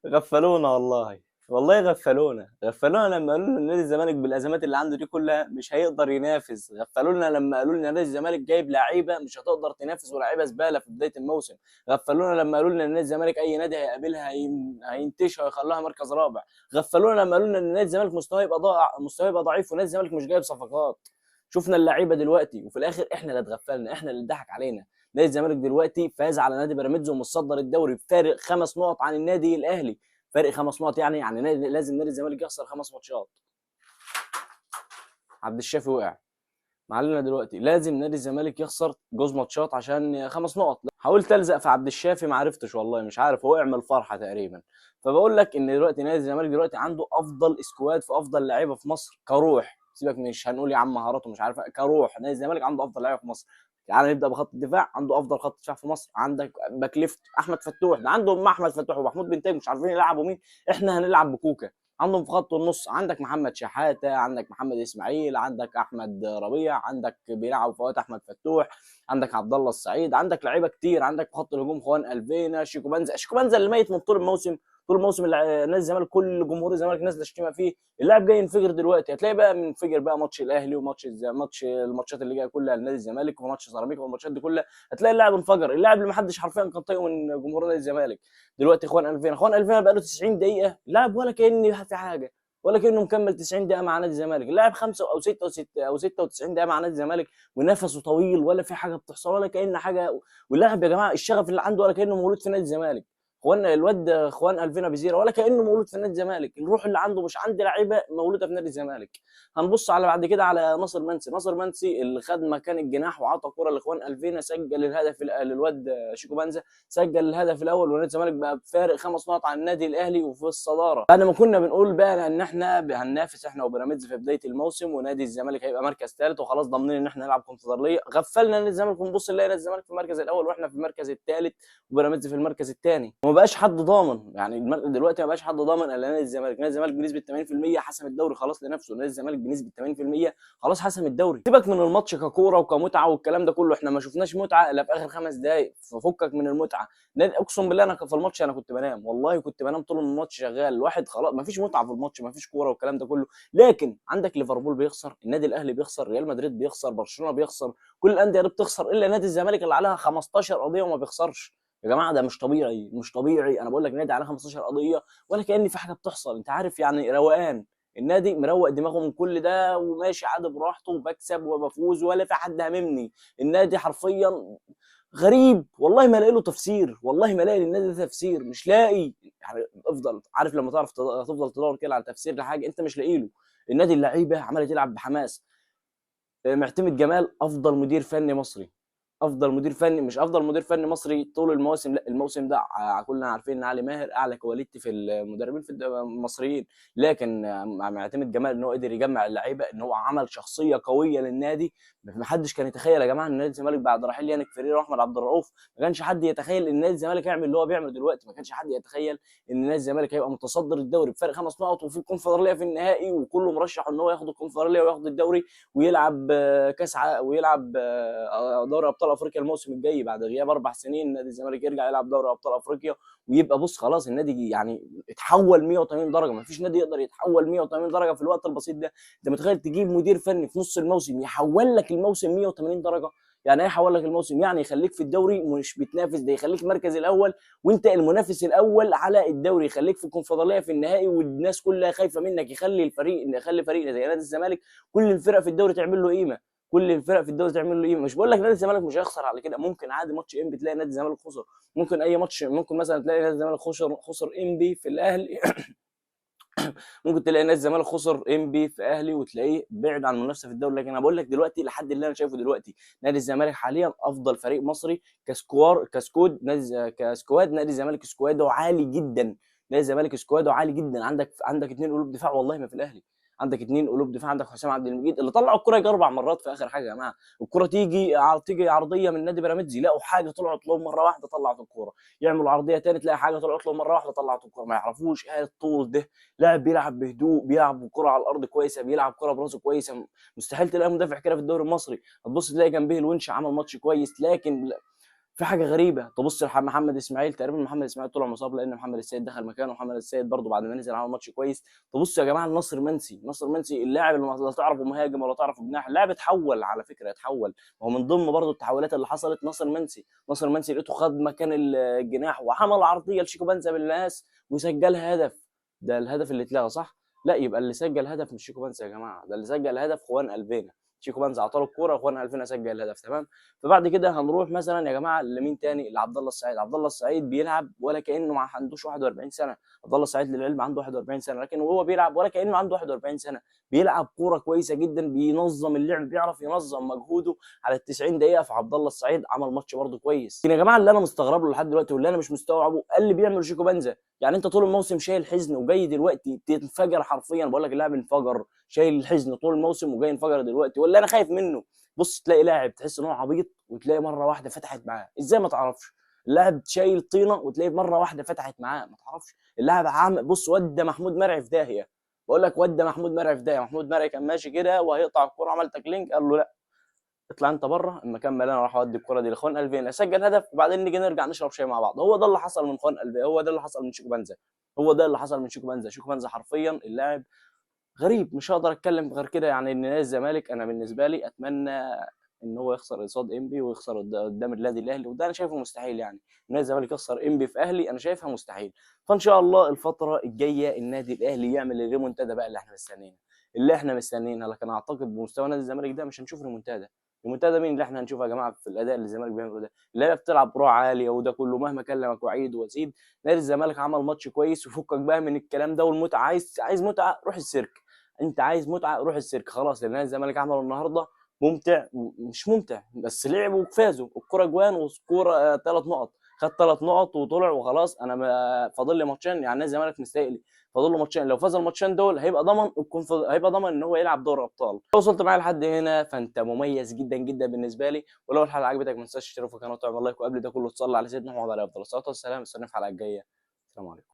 غفلونا والله. والله غفلونا لما قالوا لنا نادي الزمالك بالازمات اللي عنده دي كلها مش هيقدر ينافس. غفلونا لما قالوا لنا نادي الزمالك جايب لعيبه مش هتقدر تنافس ولاعيبه زباله في بدايه الموسم. غفلونا لما قالوا لنا نادي الزمالك اي نادي هيقابلها هينتشها ويخلوها مركز رابع. غفلونا لما قالوا لنا ان نادي الزمالك مستواه يبقى ضعيف ونادي الزمالك مش جايب صفقات. شفنا اللعيبه دلوقتي وفي الاخر احنا اللي اتغفلنا، احنا اللي اتضحك علينا. نادي الزمالك دلوقتي فاز على نادي بيراميدز ومتصدر الدوري بفارق 5 نقط عن النادي الاهلي. فرق 5 نقط يعني لازم نادي الزمالك يخسر 5 ماتشات. عبد الشافي وقع. معلنا دلوقتي لازم نادي الزمالك يخسر جوز ماتشات عشان 5 نقط. حاولت الزق في عبد الشافي ما عرفتش والله، مش عارف هو وقع من الفرحه تقريبا. فبقول لك ان دلوقتي نادي الزمالك دلوقتي عنده افضل اسكواد في افضل لعيبه في مصر كروح. سيبك مش هنقول يا عم مهاراته مش عارف كروح. نادي الزمالك عنده افضل لعيبه في مصر. يعني نبدا بخط الدفاع، عنده افضل خط دفاع في مصر. عندك باك ليفت احمد فتوح، ده عندهم احمد فتوح ومحمود بنتاج مش عارفين يلعبوا مين. احنا هنلعب بكوكا. عندهم في خط النص عندك محمد شحاته، عندك محمد اسماعيل، عندك احمد ربيع، عندك بيلعب فوات احمد فتوح، عندك عبد الله السعيد، عندك لعيبه كتير. عندك في خط الهجوم خوان الفينا، شيكو بنزا اللي ميت من طول الموسم. طول الموسم نادي الزمالك كل جمهور الزمالك نازله تشتمه فيه. اللاعب جاي ينفجر دلوقتي، هتلاقي بقى منفجر بقى ماتش الاهلي وماتش الماتشات اللي جايه كلها لنادي الزمالك وماتش سيراميكا والماتشات دي كلها. هتلاقي اللاعب انفجر، اللاعب اللي ما حدش حرفيا كان طايقه من جمهور نادي الزمالك. دلوقتي خوان الفينا بقى له 90 دقيقه لاعب ولا كأن في حاجه، ولا كانه مكمل 90 دقيقه مع نادي الزمالك. اللاعب 96 دقيقه مع نادي الزمالك ونفسه طويل ولا في حاجه بتحصل ولا كأن حاجه. واللاعب يا جماعه الشغف اللي عنده ولا كانه مولود في نادي الزمالك. خوان الفينا بزيره ولا كانه مولود في نادي الزمالك. الروح اللي عنده مش عند لعيبه مولوده في نادي الزمالك. هنبص على بعد كده على ناصر منسي اللي خد مكان الجناح وعطى كره لاخوان الفينا، سجل الهدف للواد شيكو بنزا، سجل الهدف الاول ونادي الزمالك بقى بفارق 5 نقط عن النادي الاهلي وفي الصداره. بعد ما كنا بنقول بقى ان احنا هننافس احنا وبيراميدز في بدايه الموسم ونادي الزمالك هيبقى مركز ثالث وخلاص ضامنين ان احنا نلعب كونفدراليه، غفلنا نادي الزمالك ونبص نلاقي نادي الزمالك في المركز الاول واحنا في المركز الثالث وبيراميدز في المركز الثاني. وما بقاش حد ضامن يعني دلوقتي ما بقاش حد ضامن الا نادي الزمالك. نادي الزمالك بنسبه 80% حسم الدوري خلاص لنفسه. نادي الزمالك بنسبه 80% خلاص حسم الدوري. سيبك من الماتش ككوره وكمتعه والكلام ده كله، احنا ما شفناش متعه الا في اخر 5 دقائق. ففكك من المتعه. اقسم بالله انا في الماتش انا كنت بنام، والله كنت بنام طول الماتش شغال. الواحد خلاص ما فيش متعه في الماتش، ما فيش كوره والكلام ده كله. لكن عندك ليفربول بيخسر، النادي الاهلي بيخسر، ريال مدريد بيخسر، برشلونه بيخسر، كل الانديه دي بتخسر الا نادي الزمالك اللي عليها 15 قضيه وما بيخسرش. يا جماعه ده مش طبيعي، مش طبيعي. انا بقول لك نادي عليه 15 قضيه ولا كأن في حاجه بتحصل. انت عارف يعني روقان. النادي مروق دماغه من كل ده وماشي عادي براحته وبكسب وبفوز ولا في حد هاممني. النادي حرفيا غريب والله ما لاقي له تفسير، والله ما لاقي للنادي ده تفسير، مش لاقي. يعني افضل عارف لما تعرف تفضل تدور كده على تفسير لحاجه انت مش لاقي له. النادي اللعيبه عماله تلعب بحماس. معتمد جمال افضل مدير فني مصري، افضل مدير فني، مش افضل مدير فني مصري طول المواسم، لا الموسم ده كلنا عارفين ان علي ماهر اعلى كواليتي في المدربين في المصريين. لكن معتمد جمال ان هو قدر يجمع اللعيبه، ان هو عمل شخصيه قويه للنادي. ما حدش كان يتخيل يا جماعه ان نادي الزمالك بعد رحيل يانك فريرة واحمد عبد الرؤوف ما كانش حد يتخيل ان نادي الزمالك يعمل اللي هو بيعمله دلوقتي. ما كانش حد يتخيل ان نادي الزمالك هيبقى متصدر الدوري بفرق 5 نقط وفي الكونفدراليه في النهائي وكله مرشح ان هو ياخد الكونفدراليه وياخد الدوري ويلعب ويلعب دوري ابطال افريقيا الموسم الجاي. بعد غياب 4 سنين نادي الزمالك يرجع يلعب دوري ابطال افريقيا ويبقى بص خلاص النادي يعني اتحول 180 درجه. ما فيش نادي يقدر يتحول 180 درجه في الوقت البسيط ده. انت متخيل تجيب مدير فني في نص الموسم يحول لك الموسم 180 درجه؟ يعني ايه يحول لك الموسم؟ يعني يخليك في الدوري مش بتنافس، ده يخليك المركز الاول وانت المنافس الاول على الدوري، يخليك في الكونفدراليه في النهائي والناس كلها خايفه منك، يخلي فريق زي نادي الزمالك كل الفرق في الدوري تعمل له قيمه، كل الفرق في الدوري تعمل له قيمه. مش بقول لك نادي الزمالك مش هيخسر على كده، ممكن عادي ماتش ام بي تلاقي نادي الزمالك خسر، ممكن اي ماتش، ممكن مثلا تلاقي نادي الزمالك خسر ام بي في الاهلي ممكن تلاقي نادي الزمالك خسر ام بي في اهلي وتلاقيه بعد عن المنافسه في الدوري. لكن انا بقول لك دلوقتي لحد اللي انا شايفه دلوقتي نادي الزمالك حاليا افضل فريق مصري كسكواد. نادي الزمالك سكواده عالي جدا. نادي الزمالك سكواده عالي جدا. عندك 2 قلوب دفاع والله ما في الاهلي. عندك 2 قلوب دفاع، عندك حسام عبد المجيد اللي طلعوا الكره يجي 4 مرات في اخر حاجه. يا جماعه الكره تيجي عرضيه من نادي بيراميدز يلاقوا حاجه طلعت لهم مره واحده طلعت الكوره، يعملوا عرضيه ثانيه تلاقي حاجه طلعت لهم مره واحده طلعت الكوره. ما يعرفوش ايه الطول ده. لاعب بيلعب بهدوء، بيلعب كرة على الارض كويسه، بيلعب كرة براسه كويسه. مستحيل تلاقي مدافع كده في الدوري المصري. هتبص تلاقي جنبه الونش عمل ماتش كويس. لكن في حاجه غريبه، تبص محمد اسماعيل، تقريبا محمد اسماعيل طلع مصاب لان محمد السيد دخل مكانه، ومحمد السيد برضه بعد ما نزل عمل ماتش كويس. تبص يا جماعه ناصر منسي، ناصر منسي اللاعب اللي لا تعرفه مهاجم ولا تعرفه جناح، اللاعب اتحول على فكره، اتحول. وهو من ضمن برضه التحولات اللي حصلت ناصر منسي. ناصر منسي لقيته خد مكان الجناح وعمل عرضيه لشيكو بنزا بالناس وسجلها هدف. ده الهدف اللي اتلغى صح؟ لا، يبقى اللي سجل هدف مش شيكو بنزا يا جماعه، ده اللي سجل هدف خوان الفينا. شيكو بنزا عطاله الكوره وخوان الفينا سجل الهدف، تمام. فبعد كده هنروح مثلا يا جماعه لمين تاني؟ لعبد الله السعيد. عبد الله السعيد بيلعب ولا كانه ما عندوش 41 سنه. عبد الله السعيد للعلم عنده 41 سنه، لكن وهو بيلعب ولا كانه عنده 41 سنه. بيلعب كوره كويسه جدا، بينظم اللعب، بيعرف ينظم مجهوده على ال 90 دقيقه. فعبد الله السعيد عمل ماتش برده كويس. لكن يا جماعه اللي انا مستغرب له لحد دلوقتي واللي انا مش مستوعبه اللي بيعمل شيكو بنزا. يعني انت طول الموسم شايل حزن وجاي دلوقتي تنفجر حرفيا، بقول لك اللاعب انفجر، شايل الحزن طول الموسم وجاي ينفجر دلوقتي، ولا انا خايف منه. بص تلاقي لاعب تحس ان هو عبيط وتلاقي مره واحده فتحت معاه، ازاي ما تعرفش. اللاعب شايل طينه وتلاقي مره واحده فتحت معاه، ما تعرفش. اللاعب عام، بص ودى محمود مرعي في داهيه. بقول لك ودى محمود مرعي في داهيه. محمود مرعي كان ماشي كده وهيقطع الكوره، عمل تاكلينج، قال له لا اطلع انت بره، المكان مليان، راح اودي الكوره دي لاخوان الفين، اسجل هدف وبعدين نيجي نرجع نشرب شاي مع بعض. هو ده اللي حصل من اخوان الفين، هو ده اللي حصل من شيكو بنزا، هو ده اللي حصل من شيكو بنزا. شيكو بنزا حرفيا اللاعب غريب، مش هقدر اتكلم غير كده. يعني ان نادي الزمالك انا بالنسبه لي اتمنى ان هو يخسر قصاد انبي ويخسر قدام النادي الاهلي، وده انا شايفه مستحيل. يعني نادي الزمالك يخسر انبي في اهلي انا شايفها مستحيل. فان شاء الله الفتره الجايه النادي الاهلي يعمل الريمونتادا بقى اللي احنا مستنيينها. لكن اعتقد بمستوى نادي الزمالك ده مش هنشوف ريمونتادا. ريمونتادا مين اللي احنا هنشوفها يا جماعه في الاداء اللي الزمالك بيعمله ده؟ اللعيبه بتلعب بروح عاليه وده كله مهما كلمك وعيد وزيد. نادي الزمالك عمل ماتش كويس، وفكك بقى من الكلام ده والمتعه. عايز متعه روح السيرك. انت عايز متعه روح السيرك خلاص. لان نادي الزمالك عمله النهارده ممتع، مش ممتع بس لعبوا وفازوا، الكوره جوان والكوره 3 نقط، خد 3 نقط وطلع وخلاص. انا فاضل لي ماتشين، يعني نادي الزمالك مستقل فاضل له ماتشين، لو فاز الماتشين دول هيبقى ضمن هيبقى ضمن ان هو يلعب دوري ابطال. لو وصلت معايا لحد هنا فانت مميز جدا جدا بالنسبه لي. ولو الحلقه عجبتك ما تنساش تشترك في القناه وتعمل لايك، وقبل ده كله تصلي على سيدنا محمد عليه افضل الصلاه والسلام. استنى في الحلقه الجايه. السلام عليكم.